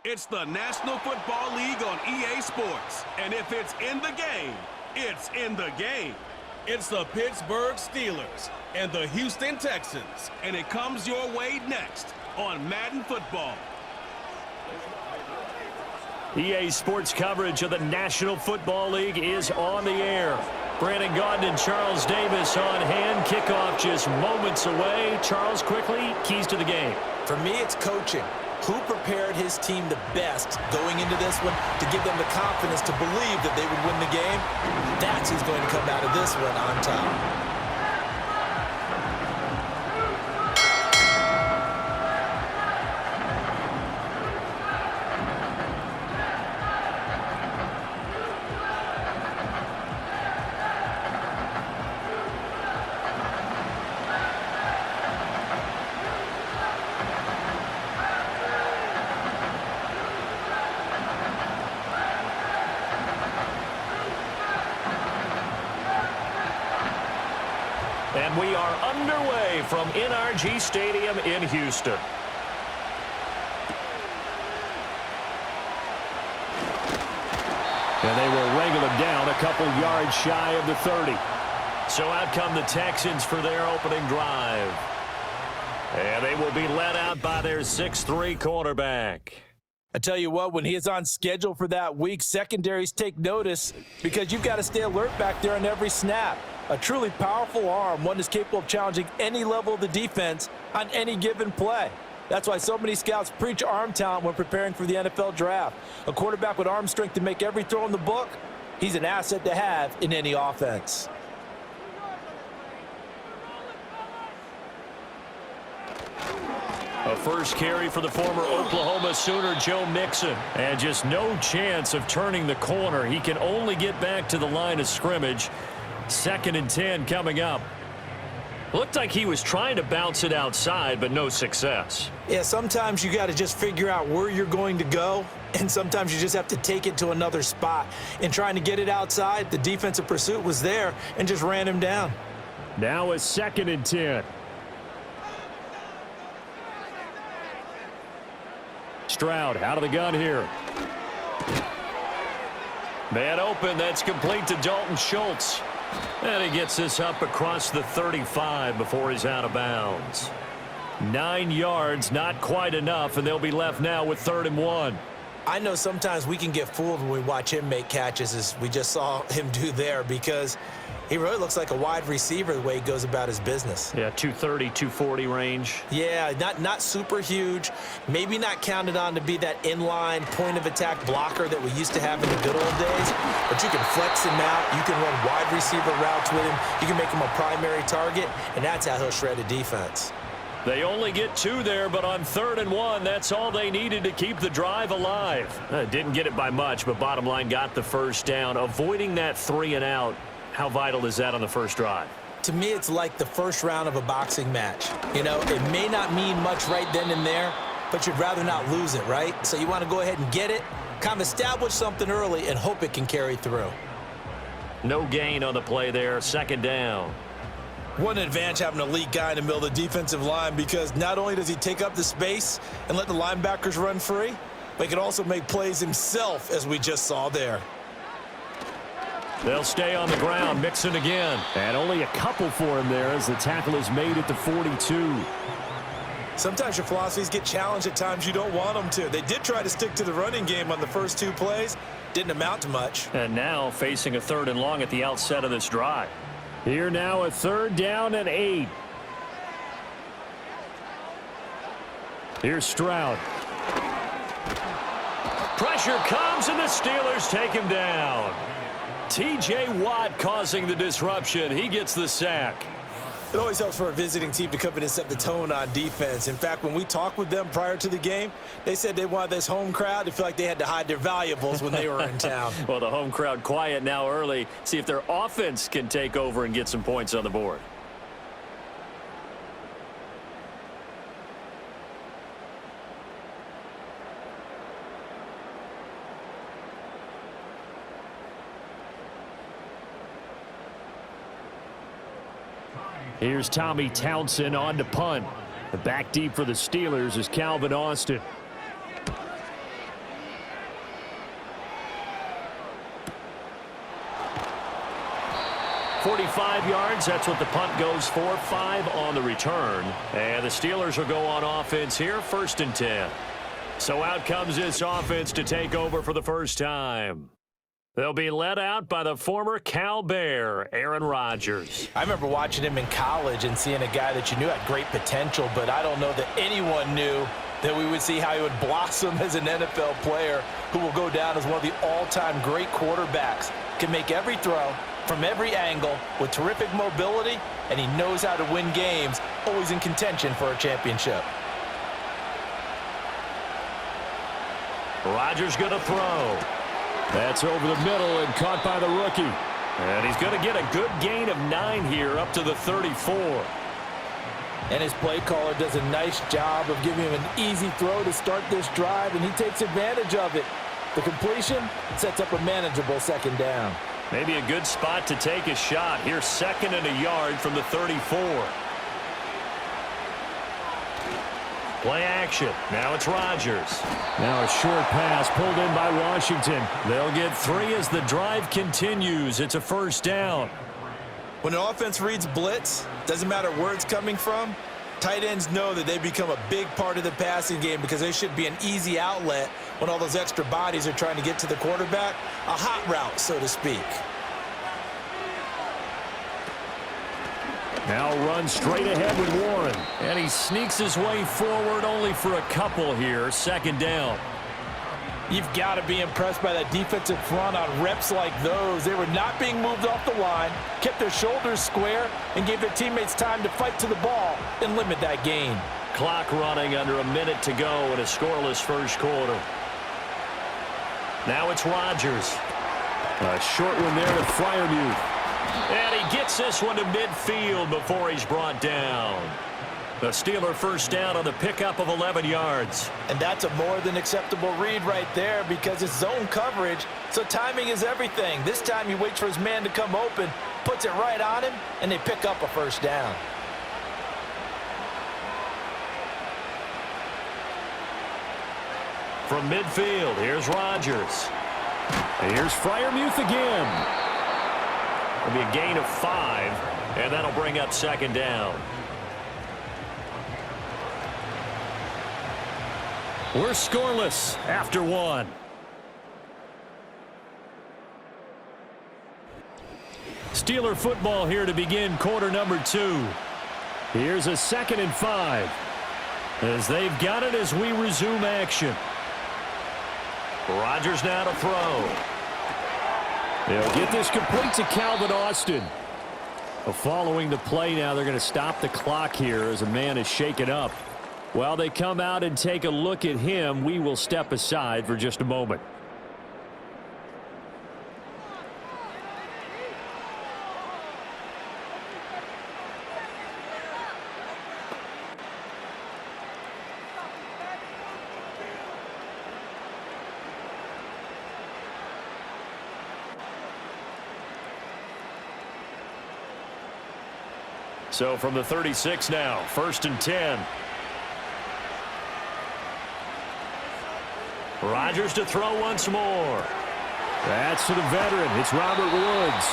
It's the National Football League on EA Sports. And if it's in the game, it's in the game. It's the Pittsburgh Steelers and the Houston Texans. And it comes your way next on Madden Football. EA Sports coverage of the National Football League is on the air. Brandon Gaudin and Charles Davis on hand. Kickoff just moments away. Charles, quickly, keys to the game. For me, it's coaching. Who prepared his team the best going into this one to give them the confidence to believe that they would win the game? That's who's going to come out of this one on top. And we are underway from NRG Stadium in Houston. And they will wrangle him down a couple yards shy of the 30. So out come the Texans for their opening drive. And they will be led out by their 6'3" quarterback. I tell you what, when he is on schedule for that week, secondaries take notice because you've got to stay alert back there on every snap. A truly powerful arm, one is capable of challenging any level of the defense on any given play. That's why so many scouts preach arm talent when preparing for the NFL draft. A quarterback with arm strength to make every throw in the book, he's an asset to have in any offense. A first carry for the former Oklahoma Sooner, Joe Mixon. And just no chance of turning the corner. He can only get back to the line of scrimmage. 2nd and 10 coming up. Looked like he was trying to bounce it outside, but no success. Yeah, sometimes you got to just figure out where you're going to go, and sometimes you just have to take it to another spot. In trying to get it outside, the defensive pursuit was there and just ran him down. Now a 2nd and 10. Stroud out of the gun here. Man open, that's complete to Dalton Schultz. And he gets this up across the 35 before he's out of bounds. 9 yards, not quite enough, and they'll be left now with 3rd and 1. I know sometimes we can get fooled when we watch him make catches, as we just saw him do there, because he really looks like a wide receiver the way he goes about his business. Yeah, 230, 240 range. Yeah, not super huge. Maybe not counted on to be that inline point-of-attack blocker that we used to have in the good old days. But you can flex him out. You can run wide receiver routes with him. You can make him a primary target, and that's how he'll shred a defense. They only get 2 there, but on 3rd and 1, that's all they needed to keep the drive alive. Didn't get it by much, but bottom line got the first down. Avoiding that 3 and out. How vital is that on the first drive? To me, it's like the first round of a boxing match. You know, it may not mean much right then and there, but you'd rather not lose it, right? So you want to go ahead and get it, kind of establish something early, and hope it can carry through. No gain on the play there, 2nd down. What an advantage having an elite guy in the middle of the defensive line, because not only does he take up the space and let the linebackers run free, but he can also make plays himself, as we just saw there. They'll stay on the ground, Mixon again. And only a couple for him there as the tackle is made at the 42. Sometimes your philosophies get challenged at times you don't want them to. They did try to stick to the running game on the first 2 plays. Didn't amount to much. And now facing a 3rd and long at the outset of this drive. Here now a 3rd down and 8. Here's Stroud. Pressure comes and the Steelers take him down. T.J. Watt causing the disruption. He gets the sack. It always helps for a visiting team to come in and set the tone on defense. In fact, when we talked with them prior to the game, they said they wanted this home crowd to feel like they had to hide their valuables when they were in town. Well, the home crowd quiet now early. See if their offense can take over and get some points on the board. Here's Tommy Townsend on to punt. The back deep for the Steelers is Calvin Austin. 45 yards, that's what the punt goes for. 5 on the return. And the Steelers will go on offense here, 1st and 10. So out comes this offense to take over for the first time. They'll be led out by the former Cal Bear, Aaron Rodgers. I remember watching him in college and seeing a guy that you knew had great potential, but I don't know that anyone knew that we would see how he would blossom as an NFL player who will go down as one of the all-time great quarterbacks. Can make every throw from every angle with terrific mobility, and he knows how to win games, always in contention for a championship. Rodgers going to throw. That's over the middle and caught by the rookie. And he's going to get a good gain of 9 here up to the 34. And his play caller does a nice job of giving him an easy throw to start this drive, and he takes advantage of it. The completion sets up a manageable 2nd down. Maybe a good spot to take a shot. Here's 2nd and a yard from the 34. Play action. Now it's Rodgers. Now a short pass pulled in by Washington. They'll get 3 as the drive continues. It's a 1st down. When an offense reads blitz, doesn't matter where it's coming from, tight ends know that they become a big part of the passing game because they should be an easy outlet when all those extra bodies are trying to get to the quarterback. A hot route, so to speak. Now run straight ahead with Warren. And he sneaks his way forward only for a couple here. 2nd down. You've got to be impressed by that defensive front on reps like those. They were not being moved off the line, kept their shoulders square, and gave their teammates time to fight to the ball and limit that gain. Clock running under a minute to go in a scoreless 1st quarter. Now it's Rodgers. A short one there to Freiermuth. And he gets this one to midfield before he's brought down. The Steeler 1st down on the pickup of 11 yards. And that's a more than acceptable read right there because it's zone coverage, so timing is everything. This time he waits for his man to come open, puts it right on him, and they pick up a 1st down. From midfield, here's Rodgers. And here's Freiermuth again. It'll be a gain of 5, and that'll bring up 2nd down. We're scoreless after 1. Steeler football here to begin quarter number 2. Here's a 2nd and 5. As they've got it as we resume action. Rodgers now to throw. They'll get this complete to Calvin Austin. Following the play now, they're going to stop the clock here as a man is shaken up. While they come out and take a look at him, we will step aside for just a moment. So from the 36 now, 1st and 10. Rodgers to throw once more. That's to the veteran. It's Robert Woods.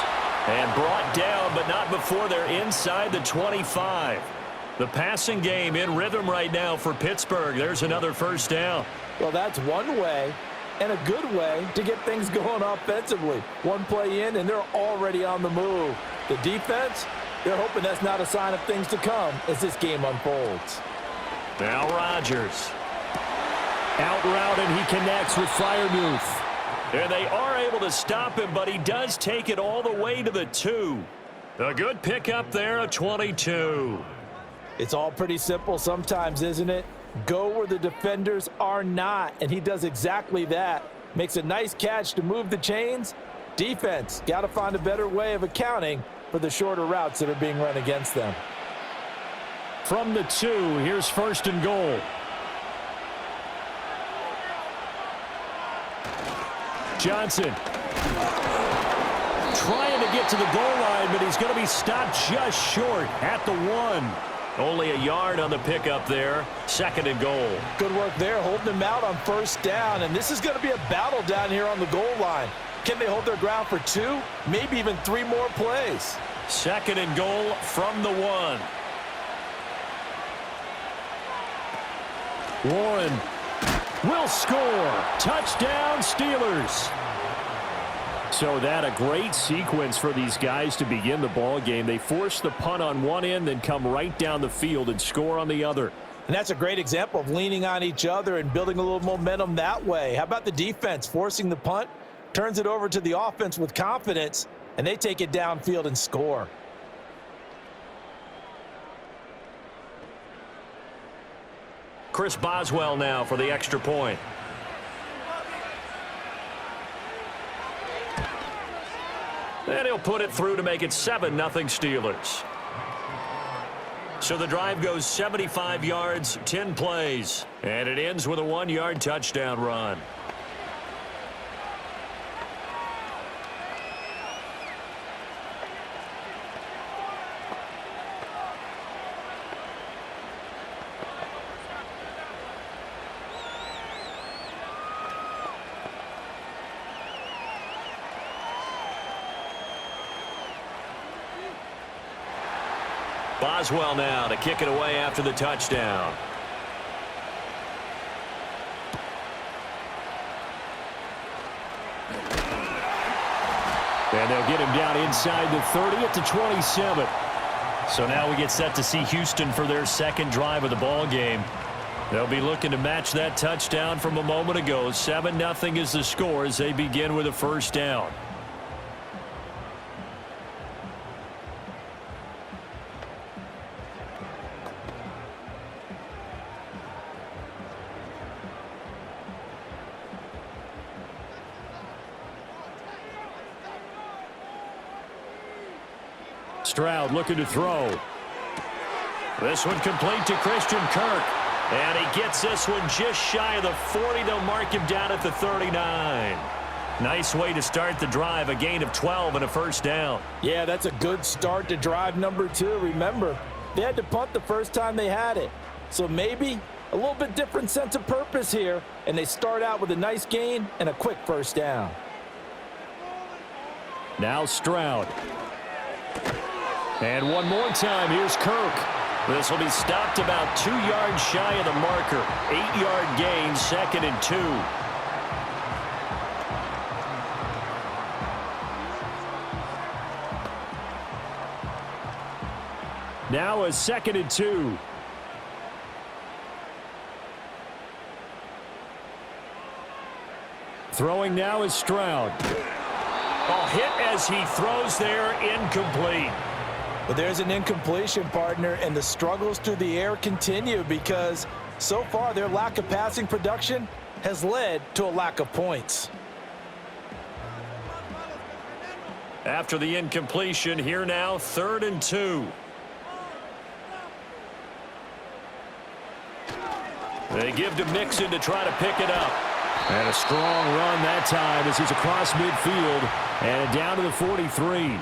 And brought down, but not before they're inside the 25. The passing game in rhythm right now for Pittsburgh. There's another 1st down. Well, that's one way and a good way to get things going offensively. One play in, and they're already on the move. The defense, they're hoping that's not a sign of things to come as this game unfolds. Now Rodgers. Out route, and he connects with Freiermuth. And they are able to stop him, but he does take it all the way to the 2. A good pickup there of 22. It's all pretty simple sometimes, isn't it? Go where the defenders are not, and he does exactly that. Makes a nice catch to move the chains. Defense, got to find a better way of accounting for the shorter routes that are being run against them. From the 2, here's 1st and goal. Johnson trying to get to the goal line, but he's going to be stopped just short at the 1. Only a yard on the pickup there. 2nd and goal. Good work there, holding them out on 1st down, and this is going to be a battle down here on the goal line. Can they hold their ground for 2, maybe even 3 more plays? Second and goal from the 1. Warren will score. Touchdown, Steelers. So that a great sequence for these guys to begin the ball game. They force the punt on one end, then come right down the field and score on the other. And that's a great example of leaning on each other and building a little momentum that way. How about the defense forcing the punt, turns it over to the offense with confidence, and they take it downfield and score. Chris Boswell now for the extra point. And he'll put it through to make it 7-0 Steelers. So the drive goes 75 yards, 10 plays. And it ends with a 1-yard touchdown run. Boswell now to kick it away after the touchdown. And they'll get him down inside the 30 at the 27. So now we get set to see Houston for their second drive of the ball game. They'll be looking to match that touchdown from a moment ago. 7-0 is the score as they begin with a first down. Stroud looking to throw. This one complete to Christian Kirk. And he gets this one just shy of the 40. They'll mark him down at the 39. Nice way to start the drive. A gain of 12 and a first down. Yeah, that's a good start to drive number 2. Remember, they had to punt the first time they had it. So maybe a little bit different sense of purpose here. And they start out with a nice gain and a quick first down. Now Stroud. And one more time, here's Kirk. This will be stopped about 2 yards shy of the marker. 8-yard gain, 2nd and 2. Now a 2nd and 2. Throwing now is Stroud. A hit as he throws there, incomplete. But there's an incompletion, partner, and the struggles through the air continue because so far their lack of passing production has led to a lack of points. After the incompletion, here now, 3rd and 2. They give to Mixon to try to pick it up. And a strong run that time as he's across midfield and down to the 43.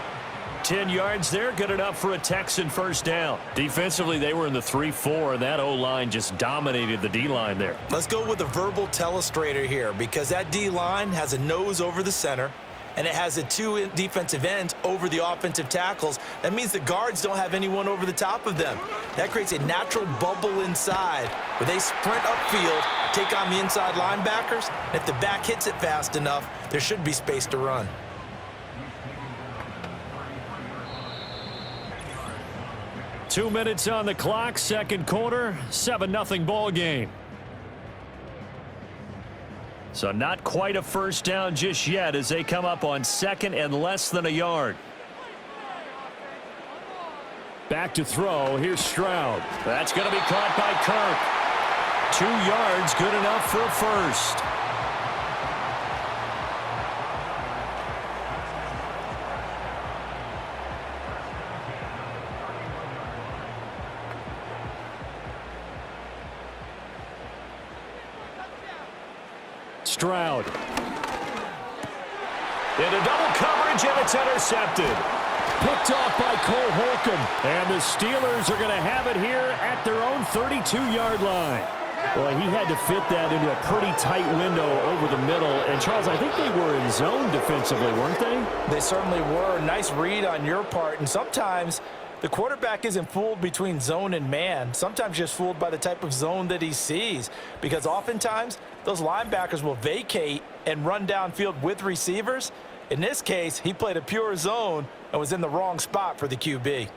10 yards there, good enough for a Texan first down. Defensively, they were in the 3-4, and that O-line just dominated the D-line there. Let's go with a verbal telestrator here because that D-line has a nose over the center, and it has the 2 defensive ends over the offensive tackles. That means the guards don't have anyone over the top of them. That creates a natural bubble inside where they sprint upfield, take on the inside linebackers. And if the back hits it fast enough, there should be space to run. Two minutes on the clock, second quarter, 7-0 ball game. So not quite a first down just yet as they come up on 2nd and less than a yard. Back to throw. Here's Stroud. That's going to be caught by Kirk. 2 yards, good enough for a first. Stroud. Into double coverage, and it's intercepted. Picked off by Cole Holcomb. And the Steelers are going to have it here at their own 32-yard line. Well, he had to fit that into a pretty tight window over the middle. And, Charles, I think they were in zone defensively, weren't they? They certainly were. Nice read on your part. And sometimes the quarterback isn't fooled between zone and man. Sometimes just fooled by the type of zone that he sees. Because oftentimes, those linebackers will vacate and run downfield with receivers. In this case, he played a pure zone and was in the wrong spot for the QB.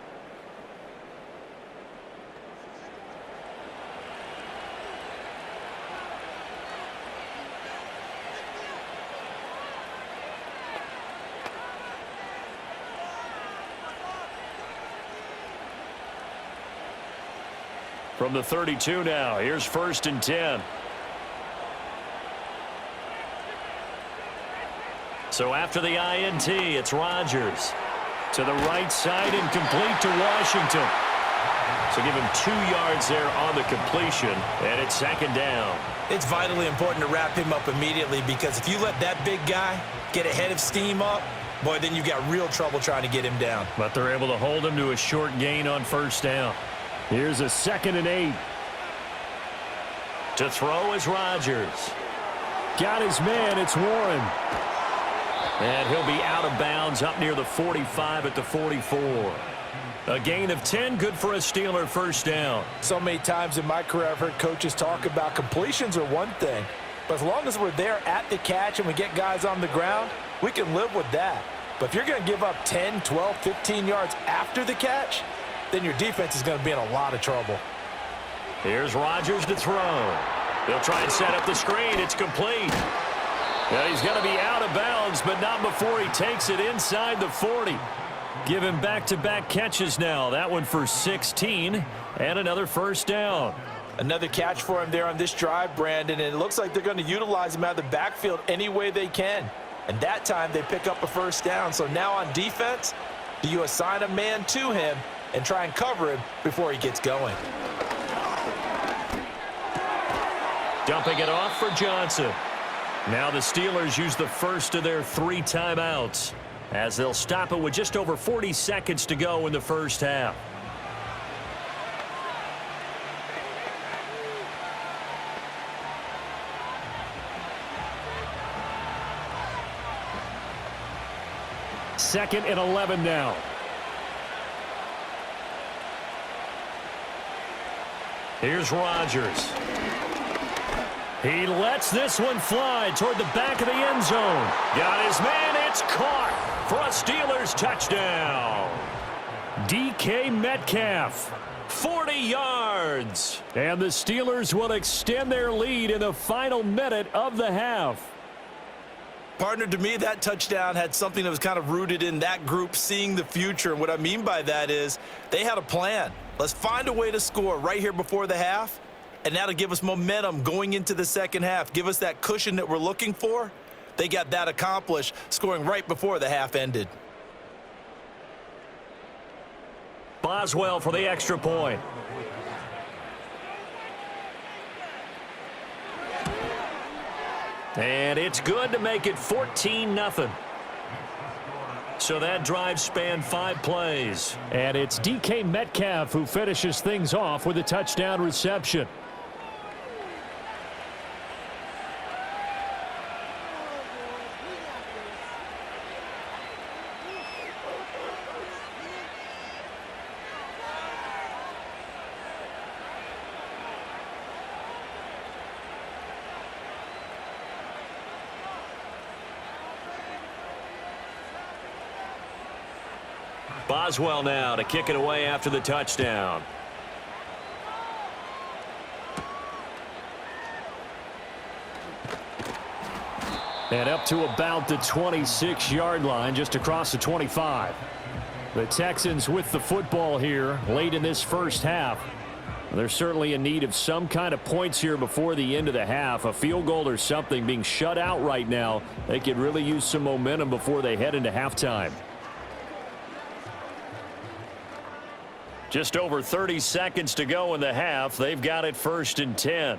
From the 32 now, here's 1st and 10. So after the INT, it's Rodgers. To the right side and complete to Washington. So give him 2 yards there on the completion, and it's 2nd down. It's vitally important to wrap him up immediately because if you let that big guy get ahead of steam up, boy, then you've got real trouble trying to get him down. But they're able to hold him to a short gain on 1st down. Here's a 2nd and 8. To throw is Rodgers. Got his man, it's Warren. And he'll be out of bounds up near the 45 at the 44. A gain of 10, good for a Steeler 1st down. So many times in my career I've heard coaches talk about completions are one thing, but as long as we're there at the catch and we get guys on the ground, we can live with that. But if you're going to give up 10, 12, 15 yards after the catch, then your defense is going to be in a lot of trouble. Here's Rodgers to throw. They'll try and set up the screen. It's complete. Now he's going to be out of bounds, but not before he takes it inside the 40. Give him back-to-back catches now. That one for 16 and another 1st down. Another catch for him there on this drive, Brandon, and it looks like they're going to utilize him out of the backfield any way they can. And that time they pick up a 1st down. So now on defense, do you assign a man to him and try and cover him before he gets going? Dumping it off for Johnson. Now the Steelers use the first of their 3 timeouts as they'll stop it with just over 40 seconds to go in the 1st half. Second and 11 now. Here's Rodgers. He lets this one fly toward the back of the end zone. Got his man. It's caught for a Steelers touchdown. DK Metcalf, 40 yards. And the Steelers will extend their lead in the final minute of the half. Partner, to me, that touchdown had something that was kind of rooted in that group seeing the future. And what I mean by that is they had a plan. Let's find a way to score right here before the half. And that'll give us momentum going into the 2nd half. Give us that cushion that we're looking for. They got that accomplished, scoring right before the half ended. Boswell for the extra point. And it's good to make it 14-0. So that drive spanned 5 plays. And it's DK Metcalf who finishes things off with a touchdown reception. Boswell now to kick it away after the touchdown. And up to about the 26-yard line, just across the 25. The Texans with the football here late in this 1st half. They're certainly in need of some kind of points here before the end of the half. A field goal or something, being shut out right now. They could really use some momentum before they head into halftime. Just over 30 seconds to go in the half. They've got it 1st and 10.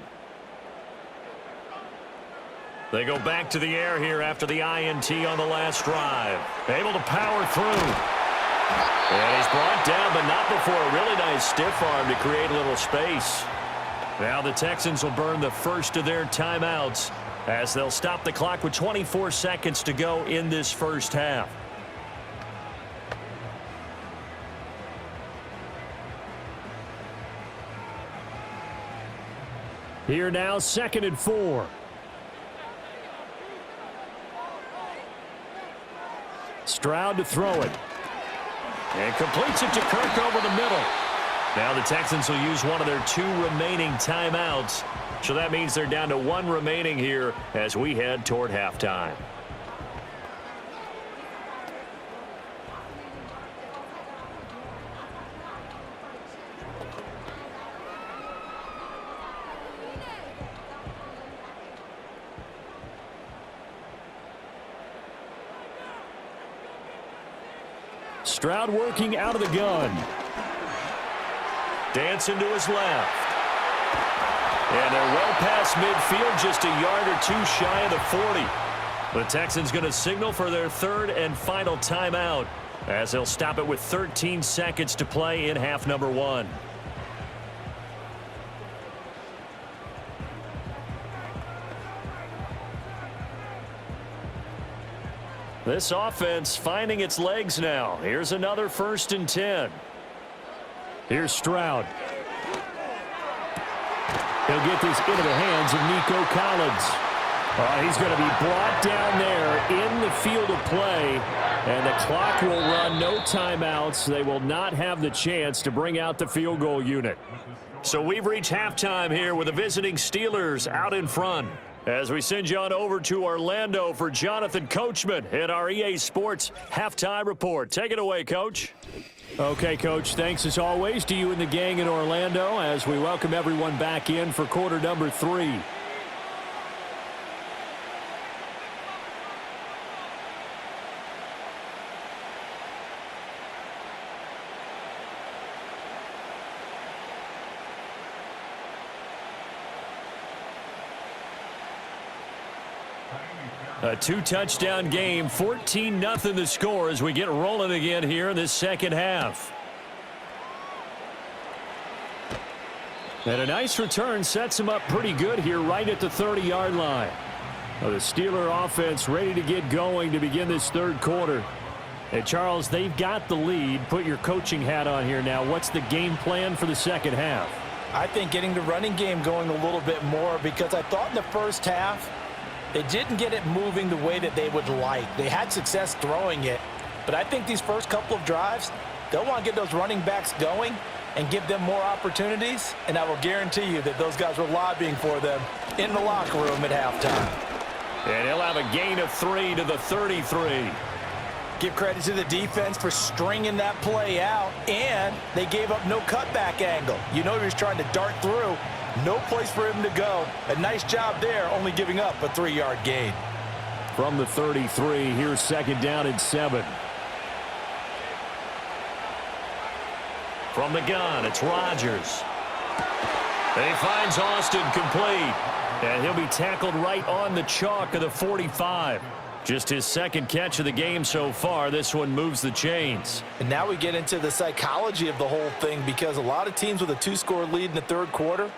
They go back to the air here after the INT on the last drive. Able to power through. And he's brought down, but not before a really nice stiff arm to create a little space. Now the Texans will burn the first of their timeouts as they'll stop the clock with 24 seconds to go in this first half. Here now, 2nd and 4. Stroud to throw it. And completes it to Kirk over the middle. Now the Texans will use one of their 2 remaining timeouts. So that means they're down to 1 remaining here as we head toward halftime. Stroud working out of the gun. Dancing to his left. And they're well past midfield, just a yard or 2 shy of the 40. The Texans going to signal for their 3rd and final timeout as they'll stop it with 13 seconds to play in half number 1. This offense finding its legs now. Here's another 1st and 10. Here's Stroud. He'll get this into the hands of Nico Collins. He's going to be brought down there in the field of play, and the clock will run. No timeouts. They will not have the chance to bring out the field goal unit. So we've reached halftime here with the visiting Steelers out in front. As we send you on over to Orlando for Jonathan Coachman in our EA Sports Halftime Report. Take it away, Coach. Okay, Coach, thanks as always to you and the gang in Orlando as we welcome everyone back in for quarter number 3. A 2-touchdown game, 14-0 the score as we get rolling again here in this second half. And a nice return sets him up pretty good here right at the 30-yard line. Well, the Steeler offense ready to get going to begin this 3rd quarter. Hey, Charles, they've got the lead. Put your coaching hat on here now. What's the game plan for the second half? I think getting the running game going a little bit more, because I thought in the first half they didn't get it moving the way that they would like. They had success throwing it, but I think these first couple of drives, they'll want to get those running backs going and give them more opportunities, and I will guarantee you that those guys were lobbying for them in the locker room at halftime. And he'll have a gain of 3 to the 33. Give credit to the defense for stringing that play out, and they gave up no cutback angle. You know he was trying to dart through. No place for him to go. A nice job there, only giving up a 3-yard gain. From the 33, here's 2nd down and 7. From the gun, it's Rodgers. And he finds Austin complete. And he'll be tackled right on the chalk of the 45. Just his 2nd catch of the game so far. This one moves the chains. And now we get into the psychology of the whole thing, because a lot of teams with a 2-score lead in the 3rd quarter,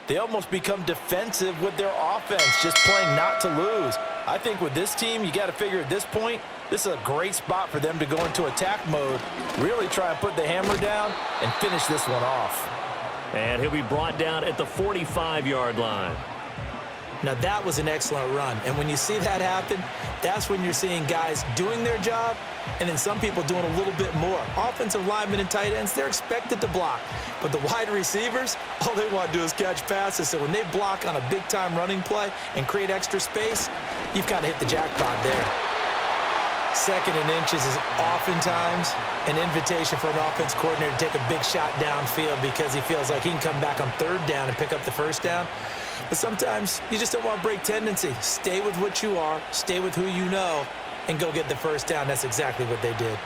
they almost become defensive with their offense, just playing not to lose. I think with this team, you got to figure at this point, this is a great spot for them to go into attack mode, really try and put the hammer down and finish this one off. And he'll be brought down at the 45-yard line. Now that was an excellent run, and when you see that happen, that's when you're seeing guys doing their job and then some people doing a little bit more. Offensive linemen and tight ends, they're expected to block, but the wide receivers, all they want to do is catch passes. So when they block on a big-time running play and create extra space, you've kind of hit the jackpot there. 2nd and inches is oftentimes an invitation for an offense coordinator to take a big shot downfield because he feels like he can come back on 3rd down and pick up the 1st down. But sometimes you just don't want to break tendency. Stay with what you are, stay with who you know, and go get the 1st down. That's exactly what they did.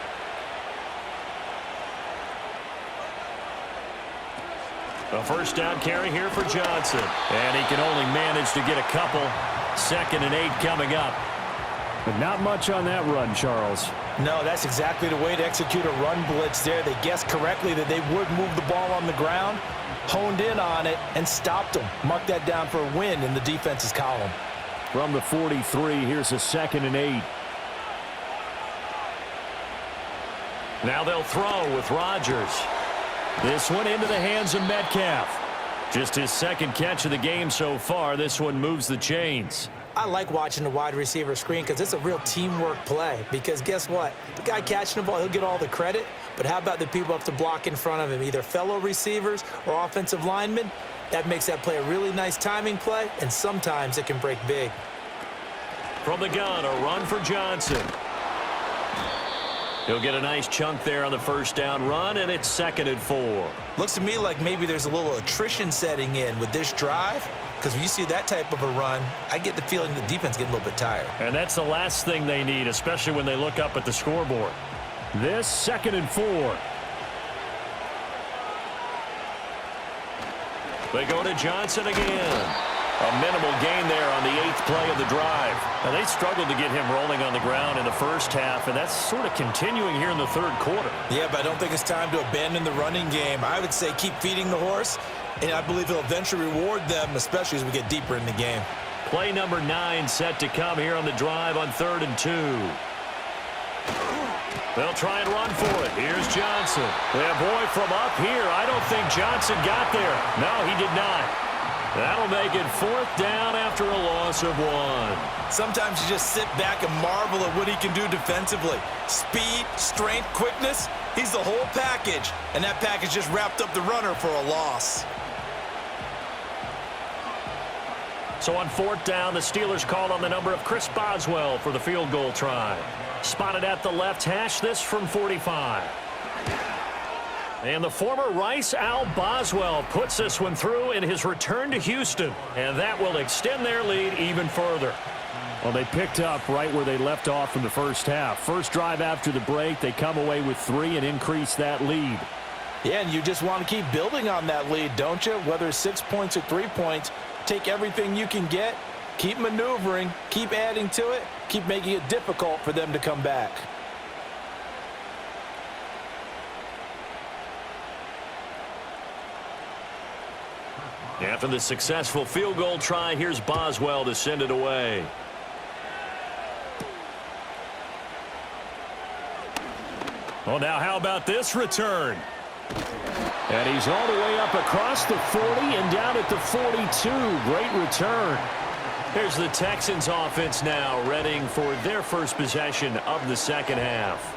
A 1st down carry here for Johnson. And he can only manage to get a couple. 2nd and 8 coming up. But not much on that run, Charles. No, that's exactly the way to execute a run blitz there. They guessed correctly that they would move the ball on the ground, honed in on it, and stopped them. Mark that down for a win in the defense's column. From the 43, here's a 2nd and 8. Now they'll throw with Rodgers. This one into the hands of Metcalf. Just his 2nd catch of the game so far. This one moves the chains. I like watching the wide receiver screen because it's a real teamwork play. Because guess what? The guy catching the ball, he'll get all the credit. But how about the people up to block in front of him, either fellow receivers or offensive linemen? That makes that play a really nice timing play, and sometimes it can break big. From the gun, a run for Johnson. He'll get a nice chunk there on the 1st down run, and it's 2nd and 4. Looks to me like maybe there's a little attrition setting in with this drive, because when you see that type of a run, I get the feeling the defense getting a little bit tired. And that's the last thing they need, especially when they look up at the scoreboard. This 2nd and 4. They go to Johnson again. A minimal gain there on the 8th play of the drive. Now, they struggled to get him rolling on the ground in the 1st half, and that's sort of continuing here in the 3rd quarter. Yeah, but I don't think it's time to abandon the running game. I would say keep feeding the horse, and I believe he'll eventually reward them, especially as we get deeper in the game. Play number 9 set to come here on the drive on 3rd and 2. They'll try and run for it. Here's Johnson. Yeah, boy, from up here, I don't think Johnson got there. No, he did not. That'll make it 4th down after a loss of 1. Sometimes you just sit back and marvel at what he can do defensively. Speed, strength, quickness, he's the whole package. And that package just wrapped up the runner for a loss. So on 4th down, the Steelers called on the number of Chris Boswell for the field goal try. Spotted at the left hash, this from 45. And the former Rice Al Boswell puts this one through in his return to Houston. And that will extend their lead even further. Well, they picked up right where they left off in the 1st half. First drive after the break, they come away with 3 and increase that lead. Yeah, and you just want to keep building on that lead, don't you? Whether it's 6 points or 3 points, take everything you can get, keep maneuvering, keep adding to it, keep making it difficult for them to come back. After the successful field goal try, here's Boswell to send it away. Well, now how about this return? And he's all the way up across the 40 and down at the 42. Great return. Here's the Texans offense now, readying for their first possession of the 2nd half.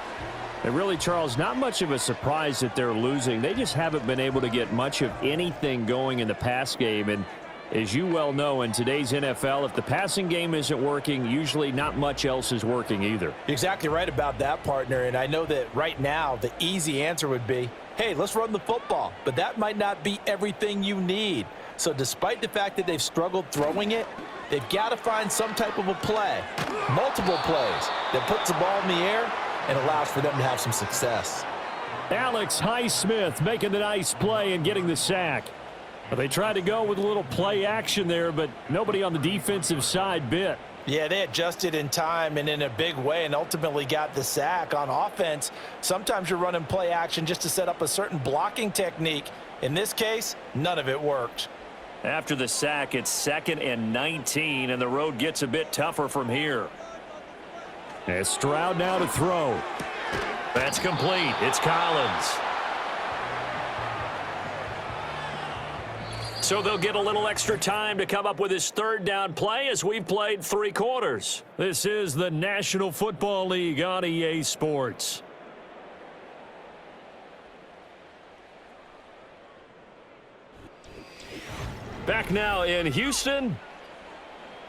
And really, Charles, not much of a surprise that they're losing. They just haven't been able to get much of anything going in the pass game. And as you well know, in today's NFL, if the passing game isn't working, usually not much else is working either. You're exactly right about that, partner. And I know that right now the easy answer would be, hey, let's run the football. But that might not be everything you need. So despite the fact that they've struggled throwing it, they've got to find some type of a play, multiple plays, that puts the ball in the air and allows for them to have some success. Alex Highsmith making the nice play and getting the sack. But they tried to go with a little play action there, but nobody on the defensive side bit. Yeah, they adjusted in time and in a big way and ultimately got the sack. On offense, sometimes you're running play action just to set up a certain blocking technique. In this case, none of it worked. After the sack, it's 2nd and 19, and the road gets a bit tougher from here. And Stroud now to throw. That's complete. It's Collins. So they'll get a little extra time to come up with his 3rd down play as we've played 3 quarters. This is the National Football League on EA Sports. Back now in Houston.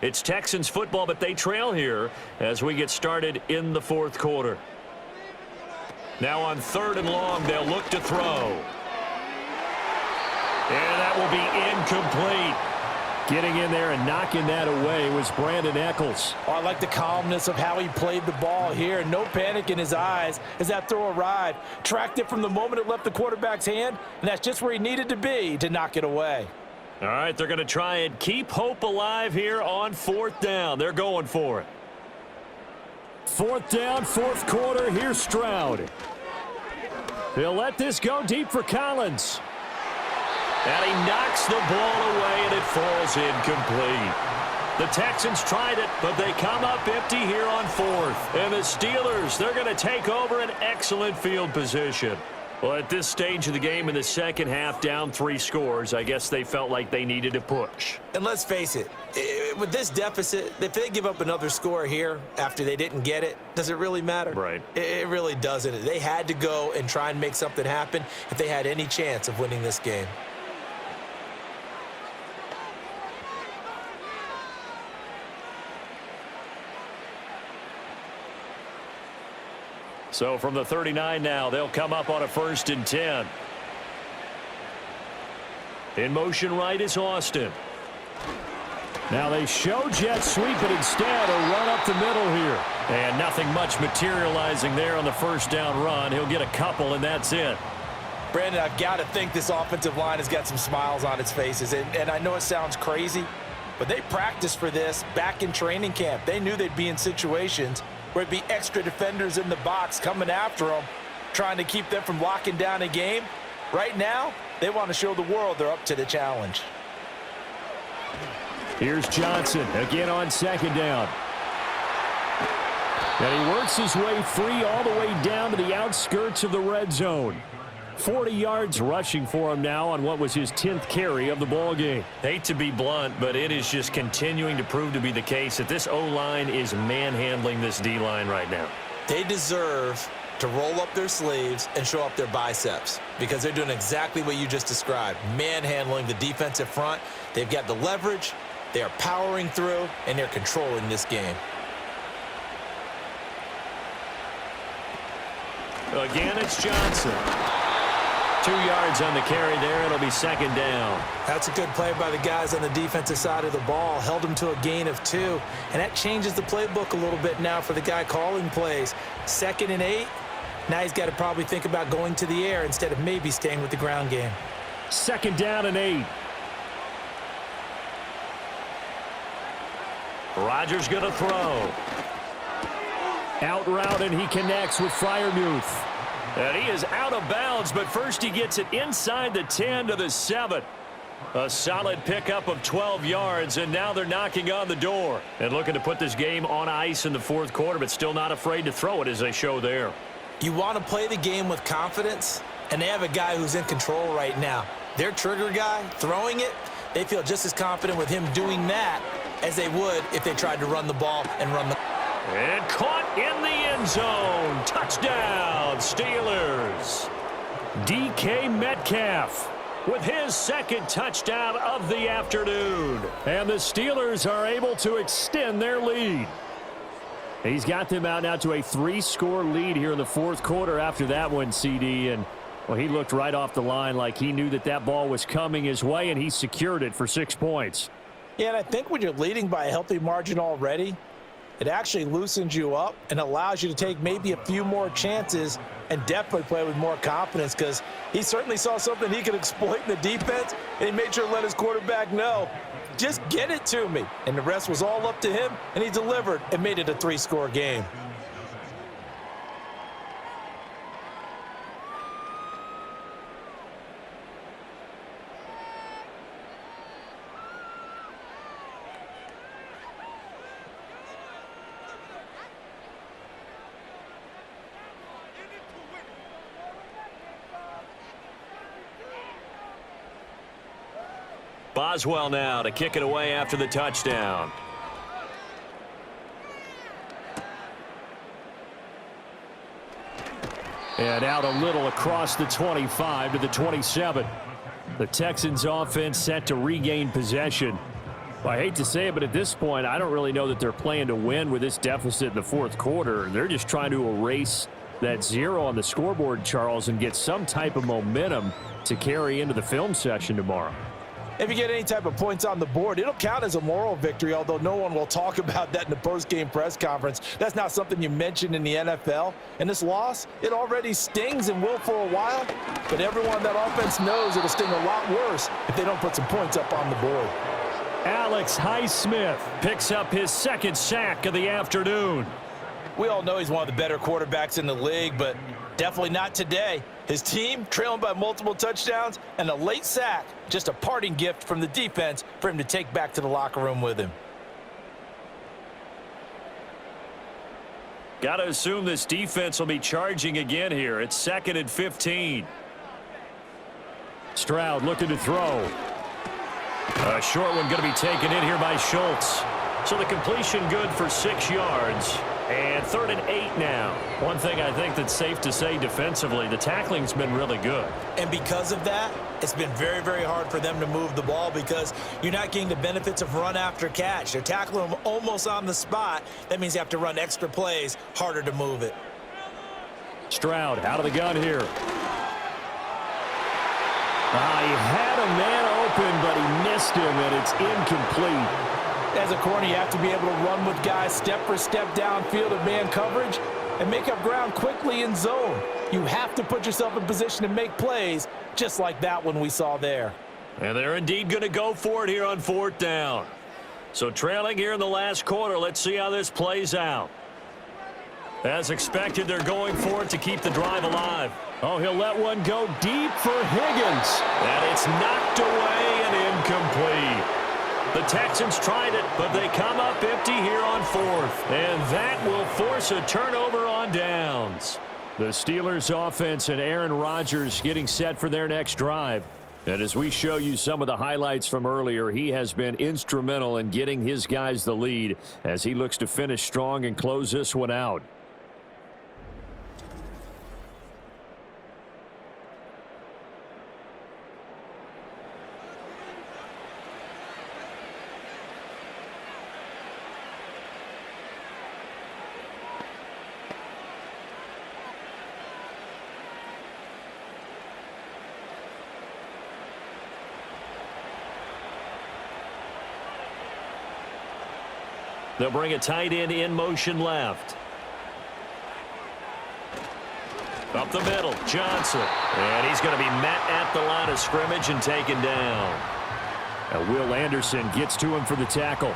It's Texans football, but they trail here as we get started in the 4th quarter. Now on 3rd and long, they'll look to throw. And that will be incomplete. Getting in there and knocking that away was Brandon Eccles. Oh, I like the calmness of how he played the ball here. No panic in his eyes as that throw arrived. Tracked it from the moment it left the quarterback's hand, and that's just where he needed to be to knock it away. All right, they're going to try and keep hope alive here on 4th down. They're going for it. 4th down, 4th quarter. Here's Stroud. He'll let this go deep for Collins. And he knocks the ball away, and it falls incomplete. The Texans tried it, but they come up empty here on 4th. And the Steelers, they're going to take over an excellent field position. Well, at this stage of the game in the second half, down 3 scores, I guess they felt like they needed a push. And let's face it, with this deficit, if they give up another score here after they didn't get it, does it really matter? Right. It really doesn't. They had to go and try and make something happen if they had any chance of winning this game. So from the 39 now, they'll come up on a 1st and 10. In motion right is Austin. Now they show jet sweep, but instead a run up the middle here. And nothing much materializing there on the 1st down run. He'll get a couple, and that's it. Brandon, I've got to think this offensive line has got some smiles on its faces. And I know it sounds crazy, but they practiced for this back in training camp. They knew they'd be in situations where it'd be extra defenders in the box coming after them, trying to keep them from locking down a game. Right now, they want to show the world they're up to the challenge. Here's Johnson again on 2nd down. And he works his way free all the way down to the outskirts of the red zone. 40 yards rushing for him now on what was his 10th carry of the ball game. Hate to be blunt, but it is just continuing to prove to be the case that this O-line is manhandling this D-line right now. They deserve to roll up their sleeves and show up their biceps because they're doing exactly what you just described, manhandling the defensive front. They've got the leverage, they are powering through, and they're controlling this game. Again, it's Johnson. 2 yards on the carry there. It'll be 2nd down. That's a good play by the guys on the defensive side of the ball. Held them to a gain of 2. And that changes the playbook a little bit now for the guy calling plays. 2nd and 8. Now he's got to probably think about going to the air instead of maybe staying with the ground game. 2nd down and 8. Rodgers going to throw. Out route, and he connects with Freiermuth. And he is out of bounds, but first he gets it inside the 10 to the 7. A solid pickup of 12 yards, and now they're knocking on the door. And looking to put this game on ice in the 4th quarter, but still not afraid to throw it as they show there. You want to play the game with confidence, and they have a guy who's in control right now. Their trigger guy, throwing it, they feel just as confident with him doing that as they would if they tried to run the ball and run the... And caught in the end zone. Touchdown, Steelers. DK Metcalf with his 2nd touchdown of the afternoon. And the Steelers are able to extend their lead. He's got them out now to a 3-score lead here in the 4th quarter after that one, CD. And, well, he looked right off the line like he knew that that ball was coming his way, and he secured it for 6 points. Yeah, and I think when you're leading by a healthy margin already, it actually loosens you up and allows you to take maybe a few more chances and definitely play with more confidence because he certainly saw something he could exploit in the defense, and he made sure to let his quarterback know, just get it to me. And the rest was all up to him, and he delivered and made it a 3-score game. Boswell now to kick it away after the touchdown. And out a little across the 25 to the 27. The Texans offense set to regain possession. Well, I hate to say it, but at this point, I don't really know that they're playing to win with this deficit in the 4th quarter. They're just trying to erase that 0 on the scoreboard, Charles, and get some type of momentum to carry into the film session tomorrow. If you get any type of points on the board, it'll count as a moral victory, although no one will talk about that in the post-game press conference. That's not something you mentioned in the NFL. And this loss, it already stings and will for a while, but everyone on that offense knows it'll sting a lot worse if they don't put some points up on the board. Alex Highsmith picks up his 2nd sack of the afternoon. We all know he's one of the better quarterbacks in the league, but definitely not today. His team trailing by multiple touchdowns and a late sack, just a parting gift from the defense for him to take back to the locker room with him. Got to assume this defense will be charging again here. It's 2nd and 15. Stroud looking to throw. A short one going to be taken in here by Schultz. So the completion good for 6 yards. And 3rd and 8 now. One thing I think that's safe to say defensively, the tackling's been really good. And because of that, it's been very, very hard for them to move the ball because you're not getting the benefits of run after catch. They're tackling them almost on the spot. That means you have to run extra plays, harder to move it. Stroud out of the gun here. He had a man open, but he missed him, and it's incomplete. As a corner, you have to be able to run with guys step for step downfield of man coverage and make up ground quickly in zone. You have to put yourself in position to make plays, just like that one we saw there. And they're indeed going to go for it here on 4th down. So trailing here in the last quarter, let's see how this plays out. As expected, they're going for it to keep the drive alive. Oh, he'll let one go deep for Higgins. And it's knocked away and incomplete. The Texans tried it, but they come up empty here on 4th. And that will force a turnover on downs. The Steelers offense and Aaron Rodgers getting set for their next drive. And as we show you some of the highlights from earlier, he has been instrumental in getting his guys the lead as he looks to finish strong and close this one out. They'll bring a tight end in motion left. Up the middle, Johnson. And he's going to be met at the line of scrimmage and taken down. Will Anderson gets to him for the tackle.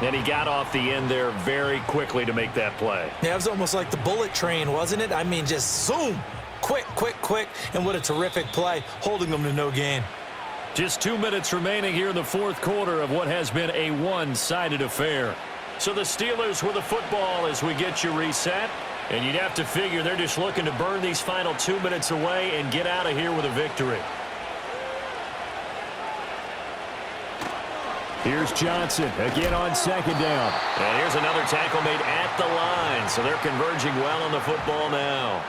And he got off the end there very quickly to make that play. Yeah, it was almost like the bullet train, wasn't it? I mean, just zoom. Quick, quick, quick. And what a terrific play, holding them to no gain. Just 2 minutes remaining here in the 4th quarter of what has been a one-sided affair. So the Steelers with the football as we get you reset. And you'd have to figure they're just looking to burn these final 2 minutes away and get out of here with a victory. Here's Johnson again on 2nd down. And here's another tackle made at the line. So they're converging well on the football now.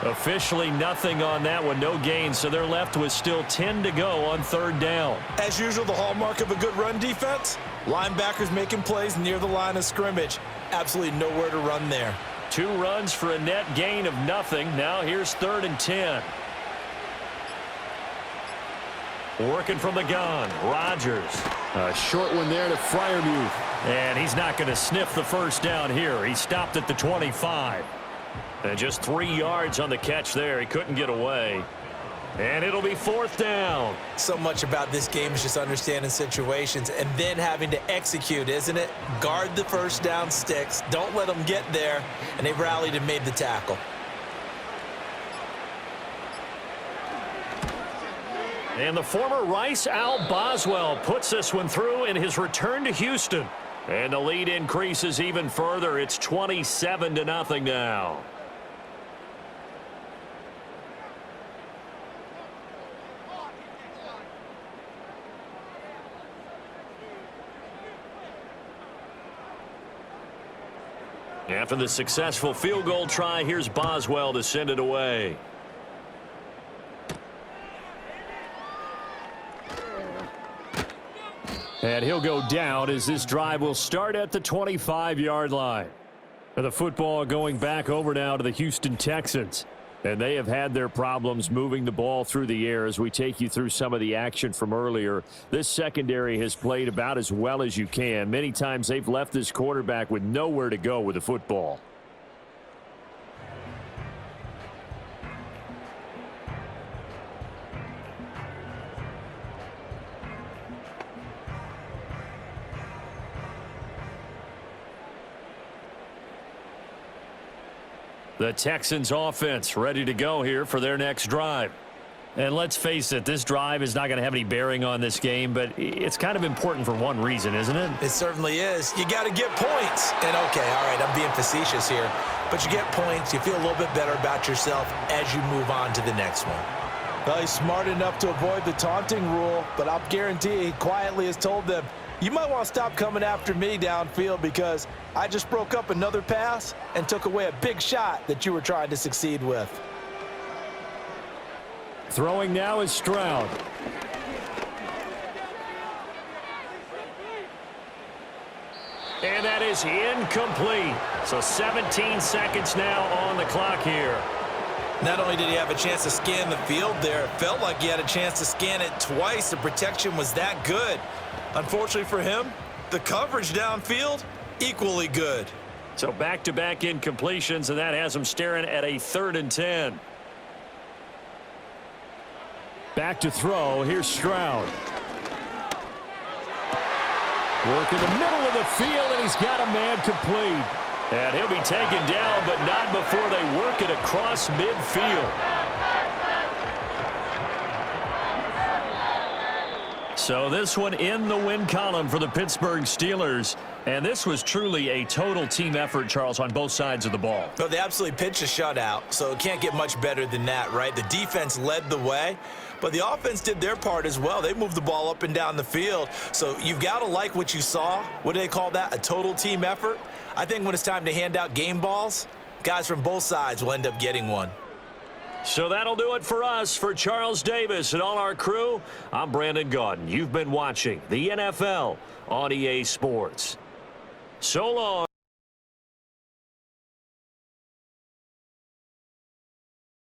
Officially nothing on that one, no gain, so they're left with still 10 to go on 3rd down. As usual, the hallmark of a good run defense, linebackers making plays near the line of scrimmage. Absolutely nowhere to run there. 2 runs for a net gain of nothing. Now here's 3rd and 10. Working from the gun, Rodgers. A short one there to Freiermuth. And he's not going to sniff the first down here. He stopped at the 25. And just 3 yards on the catch there. He couldn't get away. And it'll be 4th down. So much about this game is just understanding situations and then having to execute, isn't it? Guard the first down sticks. Don't let them get there. And they rallied and made the tackle. And the former Rice Al Boswell puts this one through in his return to Houston. And the lead increases even further. It's 27-0 now. After the successful field goal try, here's Boswell to send it away. And he'll go down as this drive will start at the 25-yard line. And the football going back over now to the Houston Texans. And they have had their problems moving the ball through the air as we take you through some of the action from earlier. This secondary has played about as well as you can. Many times they've left this quarterback with nowhere to go with the football. The Texans offense ready to go here for their next drive. And let's face it, this drive is not going to have any bearing on this game, but it's kind of important for one reason, isn't it? It certainly is. You got to get points. And okay, all right, I'm being facetious here, but you get points, you feel a little bit better about yourself as you move on to the next one. Well, he's smart enough to avoid the taunting rule, but I'll guarantee he quietly has told them, you might want to stop coming after me downfield because I just broke up another pass and took away a big shot that you were trying to succeed with. Throwing now is Stroud. And that is incomplete. So 17 seconds now on the clock here. Not only did he have a chance to scan the field there, it felt like he had a chance to scan it twice. The protection was that good. Unfortunately for him, the coverage downfield, equally good. So back-to-back incompletions, and that has him staring at a 3rd and 10. Back to throw. Here's Stroud. Work in the middle of the field, and he's got a man complete. And he'll be taken down, but not before they work it across midfield. So this one in the win column for the Pittsburgh Steelers. And this was truly a total team effort, Charles, on both sides of the ball. No, they absolutely pitched a shutout, so it can't get much better than that, right? The defense led the way, but the offense did their part as well. They moved the ball up and down the field. So you've got to like what you saw. What do they call that? A total team effort? I think when it's time to hand out game balls, guys from both sides will end up getting one. So that'll do it for us. For Charles Davis and all our crew, I'm Brandon Gaudin. You've been watching the NFL on EA Sports. So long.